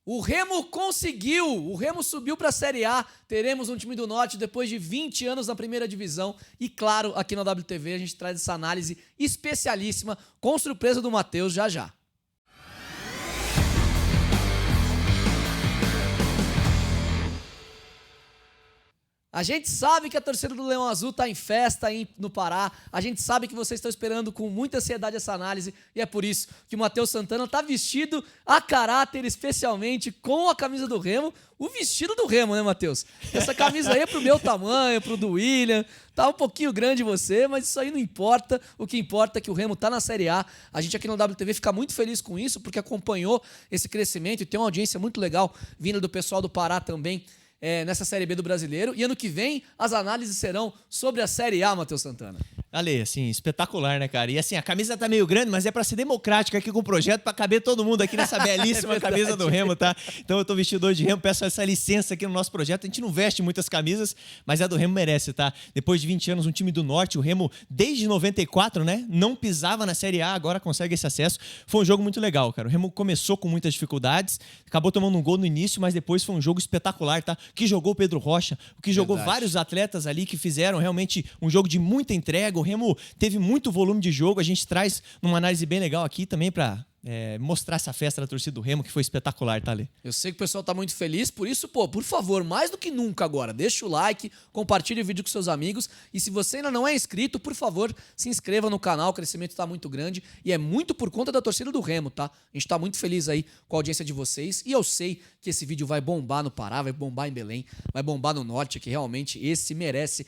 O Remo conseguiu! O Remo subiu para a Série A. Teremos um time do Norte depois de 20 anos na primeira divisão. E claro, aqui na WTV a gente traz essa análise especialíssima com surpresa do Matheus já já. A gente sabe que a torcida do Leão Azul está em festa aí no Pará. A gente sabe que vocês estão esperando com muita ansiedade essa análise. E é por isso que o Matheus Santana está vestido a caráter, especialmente com a camisa do Remo. O vestido do Remo, né, Matheus? Essa camisa aí é pro meu tamanho, pro do William. Tá um pouquinho grande você, mas isso aí não importa. O que importa é que o Remo tá na Série A. A gente aqui no WTV fica muito feliz com isso, porque acompanhou esse crescimento e tem uma audiência muito legal vinda do pessoal do Pará também. Nessa Série B do Brasileiro. E ano que vem, as análises serão sobre a Série A, Matheus Santana. Ale, assim, espetacular, né, cara? E assim, a camisa tá meio grande, mas é pra ser democrática aqui com o projeto, pra caber todo mundo aqui nessa belíssima camisa do Remo, tá? Então eu tô vestido hoje de Remo, peço essa licença aqui no nosso projeto. A gente não veste muitas camisas, mas a do Remo merece, tá? Depois de 20 anos, um time do Norte, o Remo, desde 94, né, não pisava na Série A, agora consegue esse acesso. Foi um jogo muito legal, cara. O Remo começou com muitas dificuldades, acabou tomando um gol no início, mas depois foi um jogo espetacular, tá? O que jogou o Pedro Rocha, o que jogou vários atletas ali que fizeram realmente um jogo de muita entrega. O Remo teve muito volume de jogo, a gente traz uma análise bem legal aqui também para mostrar essa festa da torcida do Remo, que foi espetacular, tá, Lê? Eu sei que o pessoal tá muito feliz, por isso, por favor, mais do que nunca agora, deixa o like, compartilhe o vídeo com seus amigos e se você ainda não é inscrito, por favor, se inscreva no canal, o crescimento tá muito grande e é muito por conta da torcida do Remo, tá? A gente tá muito feliz aí com a audiência de vocês e eu sei que esse vídeo vai bombar no Pará, vai bombar em Belém, vai bombar no Norte, que realmente esse merece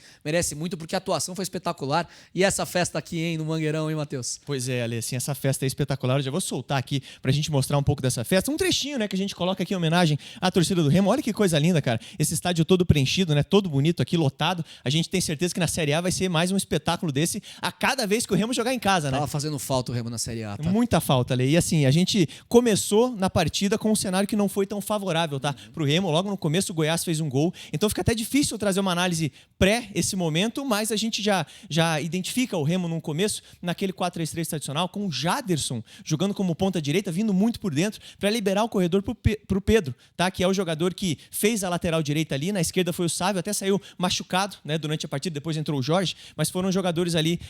muito, porque a atuação foi espetacular e essa festa aqui, hein, no Mangueirão, hein, Matheus? Pois é, Ale, assim, essa festa é espetacular, eu já vou soltar aqui pra gente mostrar um pouco dessa festa. Um trechinho, né, que a gente coloca aqui em homenagem à torcida do Remo. Olha que coisa linda, cara. Esse estádio todo preenchido, né, todo bonito aqui, lotado. A gente tem certeza que na Série A vai ser mais um espetáculo desse a cada vez que o Remo jogar em casa, né? Tava fazendo falta o Remo na Série A, tá? Muita falta, Ale. E assim, a gente começou na partida com um cenário que não foi tão favorável, tá? Pro Remo, logo no começo o Goiás fez um gol. Então fica até difícil trazer uma análise pré esse momento, mas a gente já identifica o Remo no começo, naquele 4-3-3 tradicional, com o Jaderson jogando como ponta direita, vindo muito por dentro, para liberar o corredor pro Pedro, tá? Que é o jogador que fez a lateral direita ali, na esquerda foi o Sávio, até saiu machucado, né, durante a partida, depois entrou o Jorge, mas foram jogadores ali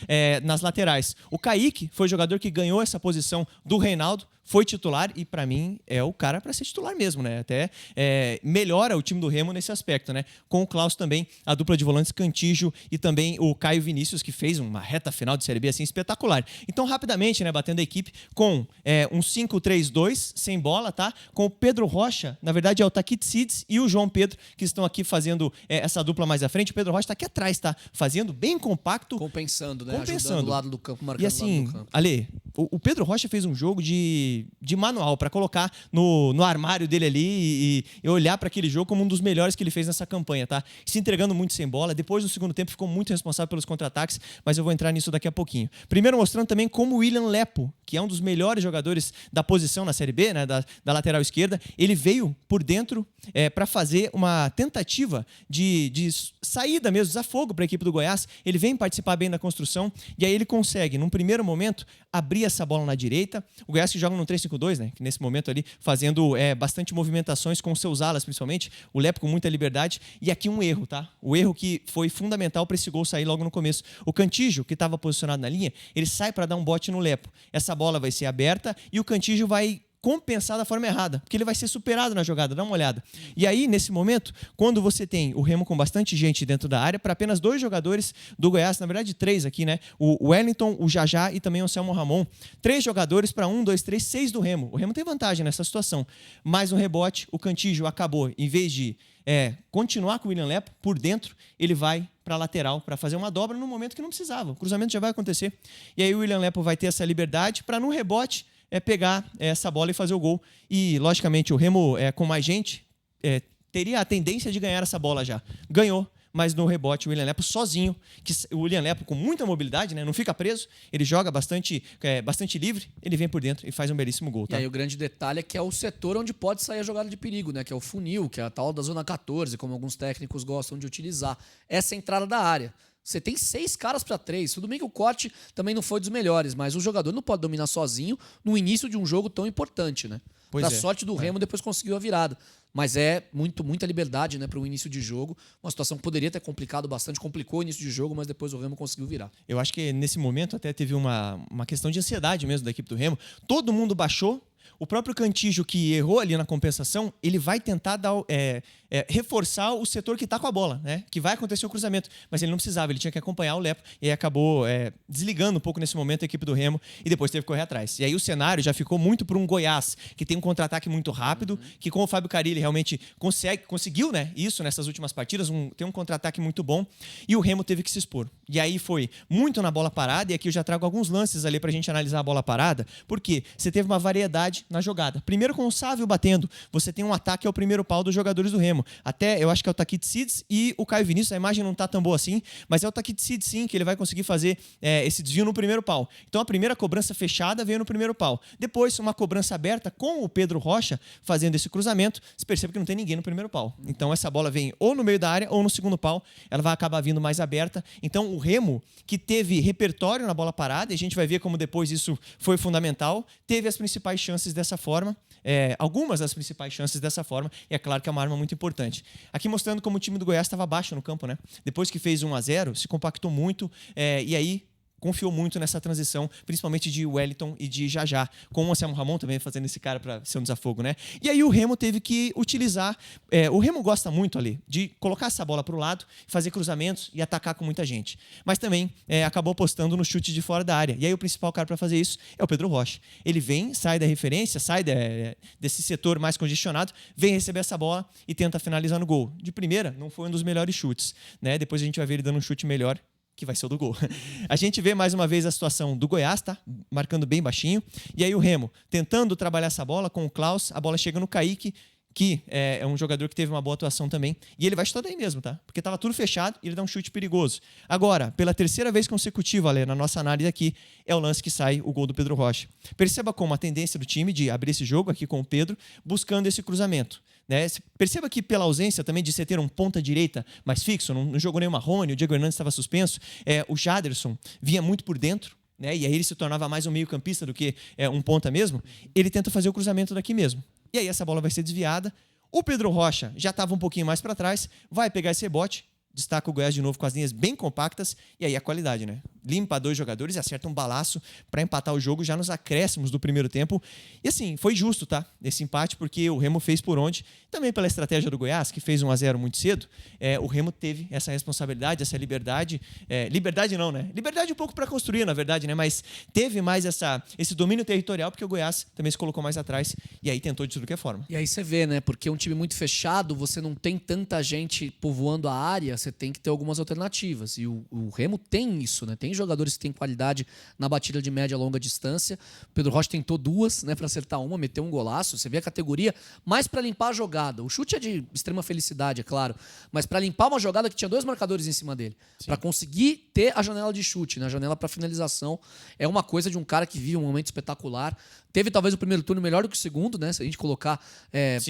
nas laterais. O Kaique foi o jogador que ganhou essa posição do Reinaldo, foi titular e, para mim, é o cara para ser titular mesmo, né? Até melhora o time do Remo nesse aspecto, né? Com o Klaus também, a dupla de volantes Cantígio e também o Caio Vinícius, que fez uma reta final de Série B assim espetacular. Então, rapidamente, né, batendo a equipe com um 5-3-2, sem bola, tá? Com o Pedro Rocha, na verdade é o Taquitsides e o João Pedro, que estão aqui fazendo essa dupla mais à frente. O Pedro Rocha está aqui atrás, tá? Fazendo bem compacto. Compensando, né? Ajudando do lado do campo, marcando e assim, o lado do campo. Ale, o Pedro Rocha fez um jogo de manual para colocar no armário dele ali e olhar para aquele jogo como um dos melhores que ele fez nessa campanha, tá? Se entregando muito sem bola. Depois, no segundo tempo, ficou muito responsável pelos contra-ataques, mas eu vou entrar nisso daqui a pouquinho. Primeiro, mostrando também como o William Lepo, que é um dos melhores jogadores da posição na Série B, né, da lateral esquerda, ele veio por dentro para fazer uma tentativa de saída mesmo, desafogo para a equipe do Goiás. Ele vem participar bem da construção e aí ele consegue, num primeiro momento, abrir essa bola na direita. O Goiás que joga no 3-5-2, né, que nesse momento ali fazendo bastante movimentações com seus alas, principalmente, o Lepo com muita liberdade. E aqui um erro, tá? O erro que foi fundamental para esse gol sair logo no começo. O Cantígio, que estava posicionado na linha, ele sai para dar um bote no Lepo. Essa bola vai ser aberta e o Cantígio vai compensar da forma errada, porque ele vai ser superado na jogada, dá uma olhada. E aí, nesse momento, quando você tem o Remo com bastante gente dentro da área, para apenas 2 jogadores do Goiás, na verdade 3 aqui, né? O Wellington, o Jajá e também o Anselmo Ramon. 3 jogadores para 1, 2, 3, 6 do Remo. O Remo tem vantagem nessa situação. Mas no rebote, o Cantígio acabou, em vez de continuar com o William Lepo, por dentro, ele vai para a lateral, para fazer uma dobra no momento que não precisava. O cruzamento já vai acontecer. E aí o William Lepo vai ter essa liberdade para, no rebote, pegar essa bola e fazer o gol. E, logicamente, o Remo, com mais gente, teria a tendência de ganhar essa bola já. Ganhou, mas no rebote o William Lepo sozinho, o William Lepo com muita mobilidade, né, não fica preso, ele joga bastante livre, ele vem por dentro e faz um belíssimo gol. Tá? E aí o grande detalhe é que é o setor onde pode sair a jogada de perigo, né, que é o funil, que é a tal da zona 14, como alguns técnicos gostam de utilizar. Essa entrada da área. Você tem 6 caras para 3. Tudo bem que o corte também não foi dos melhores, mas o jogador não pode dominar sozinho no início de um jogo tão importante, né? Pra sorte do Remo, depois conseguiu a virada. Mas é muita liberdade, né, para o início de jogo. Uma situação que poderia ter complicado bastante, complicou o início de jogo, mas depois o Remo conseguiu virar. Eu acho que nesse momento até teve uma questão de ansiedade mesmo da equipe do Remo. Todo mundo baixou. O próprio Cantígio, que errou ali na compensação, ele vai tentar reforçar o setor que está com a bola, né? Que vai acontecer o cruzamento. Mas ele não precisava, ele tinha que acompanhar o Lepo. E aí acabou desligando um pouco nesse momento a equipe do Remo e depois teve que correr atrás. E aí o cenário já ficou muito para um Goiás, que tem um contra-ataque muito rápido, que com o Fábio Carille realmente conseguiu, né, isso nessas últimas partidas, tem um contra-ataque muito bom. E o Remo teve que se expor. E aí foi muito na bola parada, e aqui eu já trago alguns lances ali para a gente analisar a bola parada, porque você teve uma variedade na jogada. Primeiro com o Sávio batendo, você tem um ataque ao primeiro pau dos jogadores do Remo. Até eu acho que é o Taquitsides e o Caio Vinícius, a imagem não tá tão boa assim, mas é o Taquitsides sim, que ele vai conseguir fazer esse desvio no primeiro pau. Então a primeira cobrança fechada veio no primeiro pau. Depois uma cobrança aberta com o Pedro Rocha fazendo esse cruzamento, você percebe que não tem ninguém no primeiro pau. Então essa bola vem ou no meio da área ou no segundo pau, ela vai acabar vindo mais aberta. Então o Remo, que teve repertório na bola parada, e a gente vai ver como depois isso foi fundamental, teve as principais chances dessa forma, algumas das principais chances dessa forma, e é claro que é uma arma muito importante. Aqui mostrando como o time do Goiás estava baixo no campo, né? Depois que fez 1-0, se compactou muito, e aí confiou muito nessa transição, principalmente de Wellington e de Jajá, com o Anselmo Ramon também fazendo esse cara para ser um desafogo, né? E aí o Remo teve que utilizar... o Remo gosta muito ali de colocar essa bola para o lado, fazer cruzamentos e atacar com muita gente. Mas também acabou apostando no chute de fora da área. E aí o principal cara para fazer isso é o Pedro Rocha. Ele vem, sai da referência, sai desse setor mais congestionado, vem receber essa bola e tenta finalizar no gol. De primeira, não foi um dos melhores chutes, né? Depois a gente vai ver ele dando um chute melhor, que vai ser o do gol. A gente vê mais uma vez a situação do Goiás, tá? Marcando bem baixinho. E aí o Remo tentando trabalhar essa bola com o Klaus, a bola chega no Kaique, que é um jogador que teve uma boa atuação também. E ele vai chutar daí mesmo, tá? Porque estava tudo fechado e ele dá um chute perigoso. Agora, pela terceira vez consecutiva, Ale, na nossa análise aqui, é o lance que sai o gol do Pedro Rocha. Perceba como a tendência do time de abrir esse jogo aqui com o Pedro, buscando esse cruzamento. Né? Perceba que pela ausência também de você ter um ponta-direita mais fixo, não jogou nem o Marrone, o Diego Hernandes estava suspenso, o Jaderson vinha muito por dentro, né? E aí ele se tornava mais um meio-campista do que um ponta mesmo. Ele tenta fazer o cruzamento daqui mesmo. E aí essa bola vai ser desviada. O Pedro Rocha já estava um pouquinho mais para trás, vai pegar esse rebote, destaca o Goiás de novo com as linhas bem compactas, e aí a qualidade, né? Limpa 2 jogadores e acerta um balaço para empatar o jogo já nos acréscimos do primeiro tempo. E assim, foi justo, tá? Esse empate, porque o Remo fez por onde. Também pela estratégia do Goiás, que fez 1-0 muito cedo, o Remo teve essa responsabilidade, essa liberdade. Liberdade não, né? Liberdade um pouco para construir, na verdade, né? Mas teve mais esse domínio territorial, porque o Goiás também se colocou mais atrás e aí tentou de tudo que é forma. E aí você vê, né? Porque um time muito fechado, você não tem tanta gente povoando a área, você tem que ter algumas alternativas. E o Remo tem isso, né? Tem jogadores que têm qualidade na batida de média e longa distância. O Pedro Rocha tentou 2, né, para acertar uma, meteu um golaço. Você vê a categoria mais para limpar a jogada. O chute é de extrema felicidade, é claro, mas para limpar uma jogada que tinha 2 marcadores em cima dele, para conseguir ter a janela de chute, né, a janela para finalização, é uma coisa de um cara que vive um momento espetacular. Teve talvez o primeiro turno melhor do que o segundo, né? Se a gente colocar,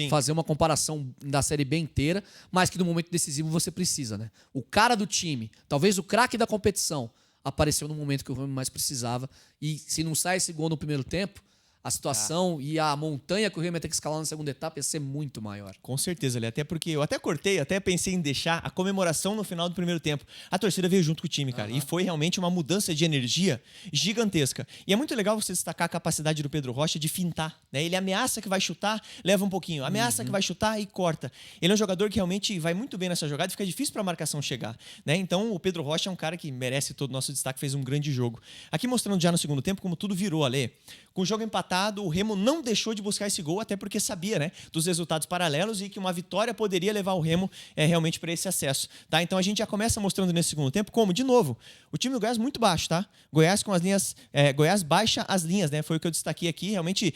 fazer uma comparação da Série B inteira, mas que no momento decisivo você precisa, né? O cara do time, talvez o craque da competição, apareceu no momento que o Remo mais precisava. E se não sai esse gol no primeiro tempo, a situação e a montanha que o Remo ia ter que escalar na segunda etapa ia ser muito maior. Com certeza, Ali. Até porque eu até cortei, até pensei em deixar a comemoração no final do primeiro tempo. A torcida veio junto com o time, cara. E foi realmente uma mudança de energia gigantesca. E é muito legal você destacar a capacidade do Pedro Rocha de fintar, né? Ele ameaça que vai chutar, leva um pouquinho. Ameaça que vai chutar e corta. Ele é um jogador que realmente vai muito bem nessa jogada e fica difícil para a marcação chegar, né? Então o Pedro Rocha é um cara que merece todo o nosso destaque, fez um grande jogo. Aqui mostrando já no segundo tempo como tudo virou, Ale. Com o jogo empatado, o Remo não deixou de buscar esse gol, até porque sabia, né, dos resultados paralelos e que uma vitória poderia levar o Remo realmente para esse acesso. Tá? Então a gente já começa mostrando nesse segundo tempo como, de novo, o time do Goiás muito baixo, tá? Goiás com as linhas. Goiás baixa as linhas, né? Foi o que eu destaquei aqui, realmente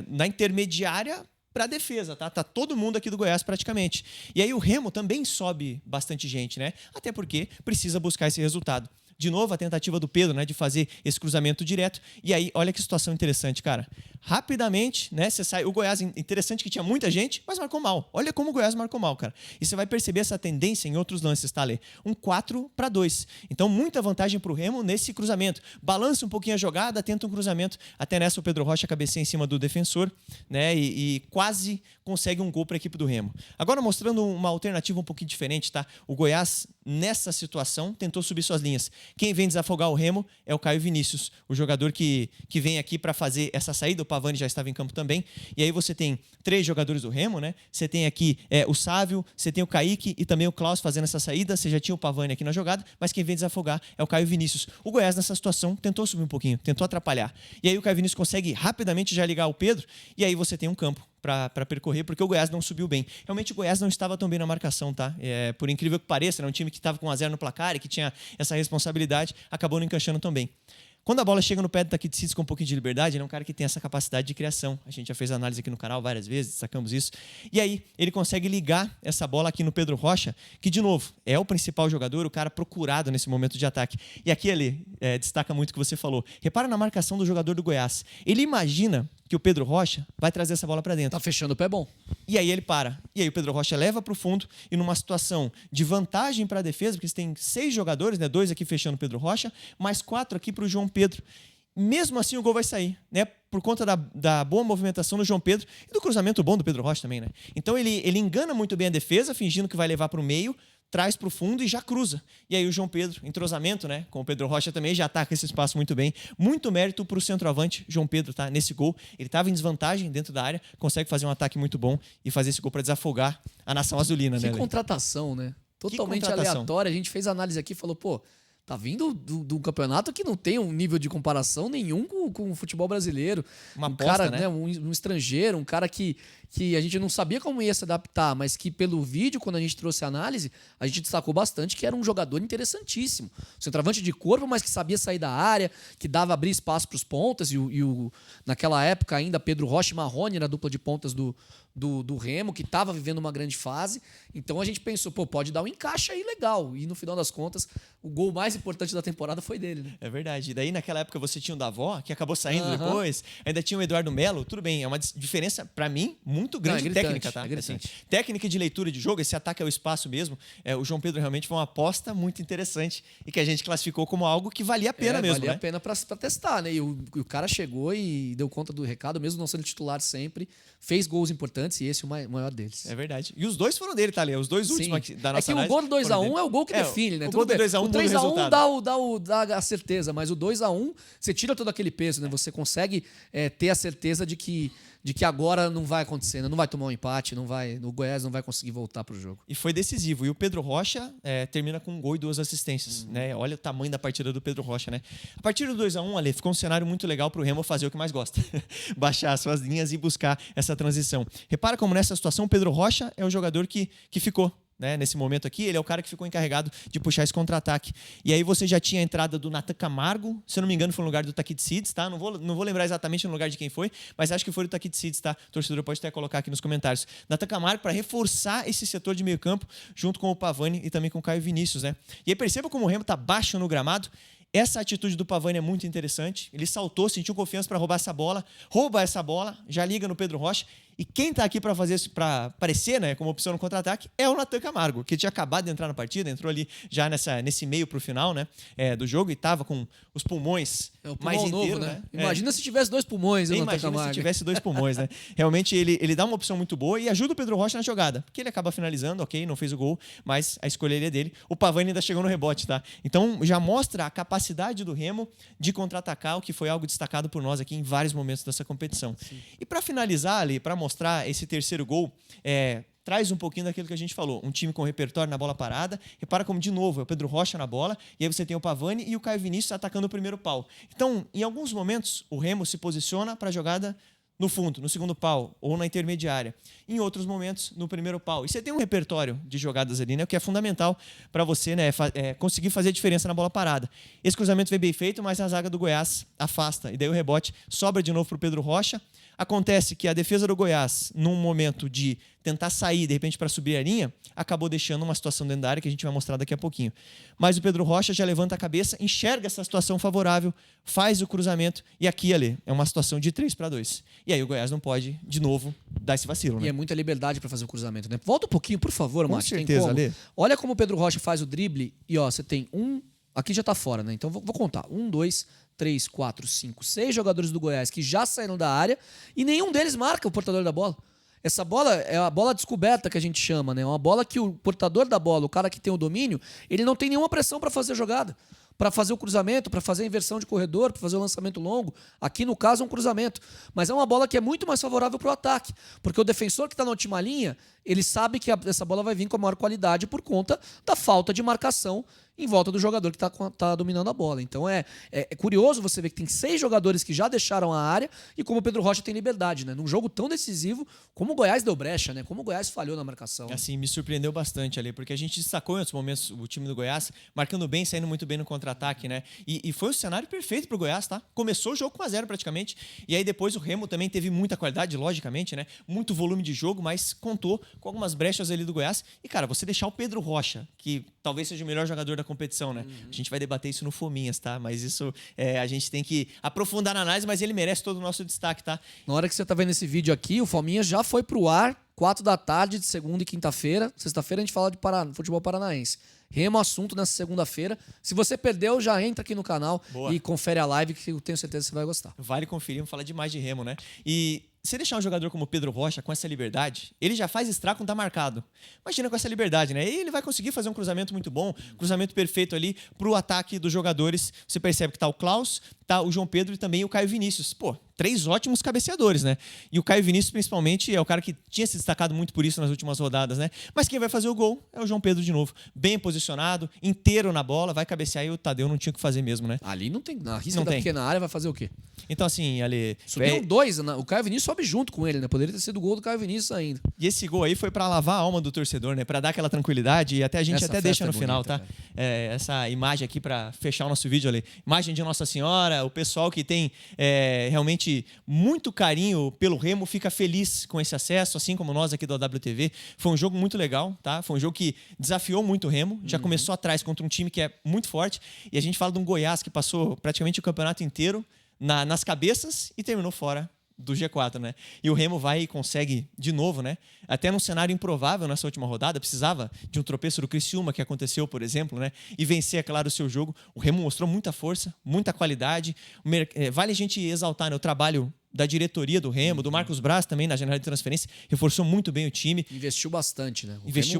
na intermediária para a defesa, tá? Tá todo mundo aqui do Goiás praticamente. E aí o Remo também sobe bastante gente, né? Até porque precisa buscar esse resultado. De novo, a tentativa do Pedro, né, de fazer esse cruzamento direto. E aí, olha que situação interessante, cara. Rapidamente, né, você sai. O Goiás, interessante que tinha muita gente, mas marcou mal. Olha como o Goiás marcou mal, cara. E você vai perceber essa tendência em outros lances, tá, Lê? Um 4-2. Então, muita vantagem para o Remo nesse cruzamento. Balança um pouquinho a jogada, tenta um cruzamento. Até nessa, o Pedro Rocha cabeceia em cima do defensor, né, e quase consegue um gol para a equipe do Remo. Agora, mostrando uma alternativa um pouquinho diferente, tá? O Goiás, nessa situação, tentou subir suas linhas. Quem vem desafogar o Remo é o Caio Vinícius, o jogador que vem aqui para fazer essa saída. O Pavani já estava em campo também. E aí você tem 3 jogadores do Remo, né? Você tem aqui o Sávio, você tem o Kaique e também o Klaus fazendo essa saída. Você já tinha o Pavani aqui na jogada, mas quem vem desafogar é o Caio Vinícius. O Goiás, nessa situação, tentou subir um pouquinho, tentou atrapalhar. E aí o Caio Vinícius consegue rapidamente já ligar o Pedro, e aí você tem um campo para percorrer, porque o Goiás não subiu bem. Realmente o Goiás não estava tão bem na marcação, tá? Por incrível que pareça, era um time que estava com 1-0 no placar e que tinha essa responsabilidade, acabou não encaixando tão bem. Quando a bola chega no pé do Takitides com um pouquinho de liberdade, ele é um cara que tem essa capacidade de criação. A gente já fez análise aqui no canal várias vezes, destacamos isso. E aí, ele consegue ligar essa bola aqui no Pedro Rocha, que, de novo, é o principal jogador, o cara procurado nesse momento de ataque. E aqui ele destaca muito o que você falou. Repara na marcação do jogador do Goiás. Ele imagina que o Pedro Rocha vai trazer essa bola para dentro. Tá fechando o pé bom. E aí ele para. E aí o Pedro Rocha leva para o fundo e numa situação de vantagem para a defesa, porque você tem 6 jogadores, né? 2 aqui fechando o Pedro Rocha, mais 4 aqui para o João Pedro. Mesmo assim o gol vai sair, né? Por conta da boa movimentação do João Pedro e do cruzamento bom do Pedro Rocha também, né? Então ele engana muito bem a defesa, fingindo que vai levar para o meio, traz para o fundo e já cruza. E aí o João Pedro, entrosamento, né, com o Pedro Rocha também, já ataca esse espaço muito bem. Muito mérito para o centroavante, João Pedro, tá, nesse gol. Ele estava em desvantagem dentro da área, consegue fazer um ataque muito bom e fazer esse gol para desafogar a nação azulina. Que né, contratação, né? Totalmente contratação. aleatória. A gente fez a análise aqui e falou, pô, tá vindo do campeonato que não tem um nível de comparação nenhum com o futebol brasileiro. Uma um aposta, cara, né? Um estrangeiro, um cara que a gente não sabia como ia se adaptar, mas que pelo vídeo, quando a gente trouxe a análise, a gente destacou bastante que era um jogador interessantíssimo. Centroavante de corpo, mas que sabia sair da área, que dava abrir espaço para os pontas. Naquela época ainda, Pedro Rocha e Marrone era a dupla de pontas do Remo, que estava vivendo uma grande fase. Então a gente pensou, pô, pode dar um encaixe aí legal. E no final das contas, o gol mais importante da temporada foi dele, né? É verdade. E daí naquela época você tinha o Davó, que acabou saindo depois. Ainda tinha o Eduardo Melo. Tudo bem, é uma diferença, para mim, muito grande. Não, é gritante, técnica, tá? é gritante. Assim, técnica de leitura de jogo, esse ataque ao espaço mesmo. O João Pedro realmente foi uma aposta muito interessante e que a gente classificou como algo que valia a pena mesmo. Valia né? a pena pra testar, né? E o cara chegou e deu conta do recado, mesmo não sendo titular sempre, fez gols importantes e esse é o maior deles. É verdade. E os 2 foram dele, tá, Lê? Os 2 últimos aqui da nossa análise. É que o gol do 2x1 é o gol que define, né? O gol do 2x1 o 3x1 dá a certeza, mas o 2x1 você tira todo aquele peso, né? Você consegue ter a certeza de que agora não vai acontecer, né? Não vai tomar um empate, o Goiás não vai conseguir voltar pro jogo. E foi decisivo. E o Pedro Rocha termina com um gol e 2 assistências. Né? Olha o tamanho da partida do Pedro Rocha, né? A partir do 2x1, ali, ficou um cenário muito legal pro Remo fazer o que mais gosta. Baixar as suas linhas e buscar essa transição. Repara como nessa situação o Pedro Rocha é o jogador que ficou. Né, nesse momento aqui, ele é o cara que ficou encarregado de puxar esse contra-ataque. E aí você já tinha a entrada do Nathan Camargo, se eu não me engano foi no lugar do Takitides, tá? Não vou lembrar exatamente no lugar de quem foi, mas acho que foi do Takitides, tá? O torcedor pode até colocar aqui nos comentários. Nathan Camargo para reforçar esse setor de meio campo, junto com o Pavani e também com o Caio Vinícius, né? E aí perceba como o Remo tá baixo no gramado. Essa atitude do Pavani é muito interessante. Ele saltou, sentiu confiança para roubar essa bola, rouba essa bola, já liga no Pedro Rocha. E quem está aqui para fazer isso, para aparecer, né, como opção no contra-ataque, é o Nathan Camargo, que tinha acabado de entrar na partida, entrou ali já nesse meio para o final, né, do jogo e estava com os pulmões mais inteiros, né? Imagina se tivesse 2 pulmões, né, Nathan Camargo. Se tivesse 2 pulmões, né? Realmente ele dá uma opção muito boa e ajuda o Pedro Rocha na jogada, porque ele acaba finalizando, ok, não fez o gol, mas a escolha é dele. O Pavani ainda chegou no rebote, tá? Então já mostra a capacidade do Remo de contra-atacar, o que foi algo destacado por nós aqui em vários momentos dessa competição. Sim. E para finalizar ali, para mostrar esse terceiro gol, traz um pouquinho daquilo que a gente falou. Um time com repertório na bola parada. Repara como, de novo, é o Pedro Rocha na bola. E aí você tem o Pavani e o Caio Vinícius atacando o primeiro pau. Então, em alguns momentos, o Remo se posiciona para a jogada no fundo, no segundo pau ou na intermediária. Em outros momentos, no primeiro pau. E você tem um repertório de jogadas ali, né, que é fundamental para você, né, conseguir fazer a diferença na bola parada. Esse cruzamento veio bem feito, mas a zaga do Goiás afasta. E daí o rebote sobra de novo para o Pedro Rocha. Acontece que a defesa do Goiás, num momento de tentar sair, de repente, para subir a linha, acabou deixando uma situação dentro da área que a gente vai mostrar daqui a pouquinho. Mas o Pedro Rocha já levanta a cabeça, enxerga essa situação favorável, faz o cruzamento e aqui, Ale, é uma situação de 3-2. E aí o Goiás não pode, de novo, dar esse vacilo, né? E é muita liberdade para fazer o cruzamento, né? Volta um pouquinho, por favor, Com Mate. certeza, Ale. Olha como o Pedro Rocha faz o drible e, ó, você tem aqui já tá fora, né? Então vou contar. 1, 2, 3, 4, 5, 6 jogadores do Goiás que já saíram da área e nenhum deles marca o portador da bola. Essa bola é a bola descoberta que a gente chama, né? Uma bola que o portador da bola, o cara que tem o domínio, ele não tem nenhuma pressão para fazer a jogada, para fazer o cruzamento, para fazer a inversão de corredor, para fazer o lançamento longo. Aqui, no caso, é um cruzamento. Mas é uma bola que é muito mais favorável para o ataque, porque o defensor que está na última linha, ele sabe que essa bola vai vir com a maior qualidade por conta da falta de marcação em volta do jogador que tá dominando a bola. Então é curioso você ver que tem 6 jogadores que já deixaram a área e como o Pedro Rocha tem liberdade, né? Num jogo tão decisivo, como o Goiás deu brecha, né? Como o Goiás falhou na marcação. Assim, me surpreendeu bastante ali, porque a gente destacou em outros momentos o time do Goiás, marcando bem, saindo muito bem no contra-ataque, né? E foi o cenário perfeito pro Goiás, tá? Começou o jogo com 1-0 praticamente, e aí depois o Remo também teve muita qualidade, logicamente, né? Muito volume de jogo, mas contou com algumas brechas ali do Goiás. E, cara, você deixar o Pedro Rocha, que talvez seja o melhor jogador da competição, né? A gente vai debater isso no Fominhas, tá? Mas isso a gente tem que aprofundar na análise, mas ele merece todo o nosso destaque, tá? Na hora que você tá vendo esse vídeo aqui, o Fominhas já foi pro ar, 4 da tarde de segunda e quinta-feira. Sexta-feira a gente fala de futebol paranaense. Remo assunto nessa segunda-feira. Se você perdeu, já entra aqui no canal e confere a live que eu tenho certeza que você vai gostar. Vale conferir, vamos falar demais de Remo, né? E se deixar um jogador como Pedro Rocha com essa liberdade, ele já faz estrago quando tá marcado. Imagina com essa liberdade, né? E ele vai conseguir fazer um cruzamento muito bom, cruzamento perfeito ali pro ataque dos jogadores. Você percebe que tá o Klaus, tá o João Pedro e também o Caio Vinícius. Pô, 3 ótimos cabeceadores, né? E o Caio Vinícius, principalmente, é o cara que tinha se destacado muito por isso nas últimas rodadas, né? Mas quem vai fazer o gol é o João Pedro de novo. Bem posicionado, inteiro na bola, vai cabecear e o Tadeu não tinha o que fazer mesmo, né? Ali não tem. Na risca da pequena área vai fazer o quê? Então, assim, ali. Subiram 2, o Caio Vinícius sobe junto com ele, né? Poderia ter sido o gol do Caio Vinícius ainda. E esse gol aí foi pra lavar a alma do torcedor, né? Pra dar aquela tranquilidade e até a gente até deixa no final, tá? Essa imagem aqui pra fechar o nosso vídeo ali. Imagem de Nossa Senhora, o pessoal que tem realmente muito carinho pelo Remo fica feliz com esse acesso, assim como nós aqui do AWTV. Foi um jogo muito legal, tá? Foi um jogo que desafiou muito o Remo. Já começou atrás contra um time que é muito forte. E a gente fala de um Goiás que passou praticamente o campeonato inteiro nas cabeças e terminou fora do G4, né? E o Remo vai e consegue de novo, né? Até num cenário improvável nessa última rodada, precisava de um tropeço do Criciúma, que aconteceu, por exemplo, né? E vencer, é claro, o seu jogo. O Remo mostrou muita força, muita qualidade. Vale a gente exaltar, né, o trabalho da diretoria do Remo, do Marcos Braz também na janela de transferência, reforçou muito bem o time. Investiu bastante, né? Investiu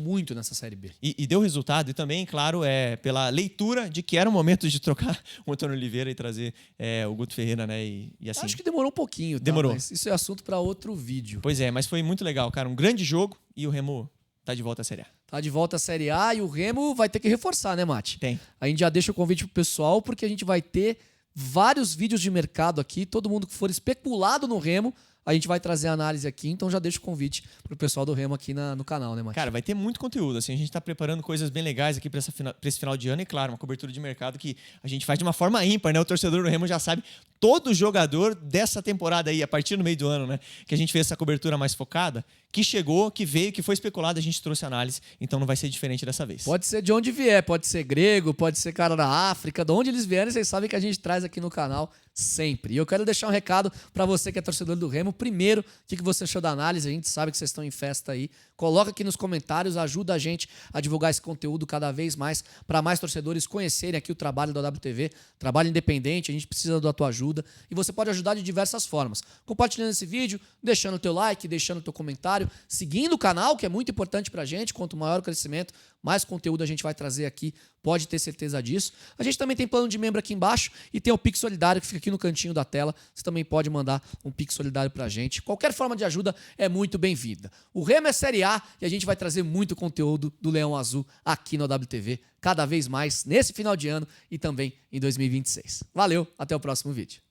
muito nessa Série B. E deu resultado. E também, claro, pela leitura de que era o momento de trocar o Antônio Oliveira e trazer o Guto Ferreira, né? E assim, acho que demorou um pouquinho, tá? Demorou. Mas isso é assunto para outro vídeo. Pois é, mas foi muito legal, cara. Um grande jogo e o Remo tá de volta à Série A. Tá de volta à Série A e o Remo vai ter que reforçar, né, Mate? Tem. A gente já deixa o convite pro pessoal, porque a gente vai ter vários vídeos de mercado aqui. Todo mundo que for especulado no Remo, a gente vai trazer a análise aqui. Então já deixa o convite pro pessoal do Remo aqui no canal, né, Mate? Cara, vai ter muito conteúdo. Assim, a gente tá preparando coisas bem legais aqui pra esse final de ano. E claro, uma cobertura de mercado que a gente faz de uma forma ímpar, né? O torcedor do Remo já sabe todo jogador dessa temporada aí, a partir do meio do ano, né? Que a gente fez essa cobertura mais focada, que chegou, que veio, que foi especulado, a gente trouxe análise. Então não vai ser diferente dessa vez. Pode ser de onde vier, pode ser grego, pode ser cara da África, de onde eles vierem, vocês sabem que a gente traz aqui no canal sempre. E eu quero deixar um recado para você que é torcedor do Remo. Primeiro, o que você achou da análise? A gente sabe que vocês estão em festa aí. Coloca aqui nos comentários, ajuda a gente a divulgar esse conteúdo cada vez mais para mais torcedores conhecerem aqui o trabalho da WTV, trabalho independente, a gente precisa da tua ajuda e você pode ajudar de diversas formas. Compartilhando esse vídeo, deixando o teu like, deixando o teu comentário, seguindo o canal, que é muito importante pra gente. Quanto maior o crescimento, mais conteúdo a gente vai trazer aqui, pode ter certeza disso. A gente também tem plano de membro aqui embaixo e tem o Pix Solidário que fica aqui no cantinho da tela. Você também pode mandar um Pix Solidário pra gente. Qualquer forma de ajuda é muito bem-vinda. O Remo é Série A e a gente vai trazer muito conteúdo do Leão Azul aqui no AWTV, cada vez mais nesse final de ano e também em 2026. Valeu, até o próximo vídeo.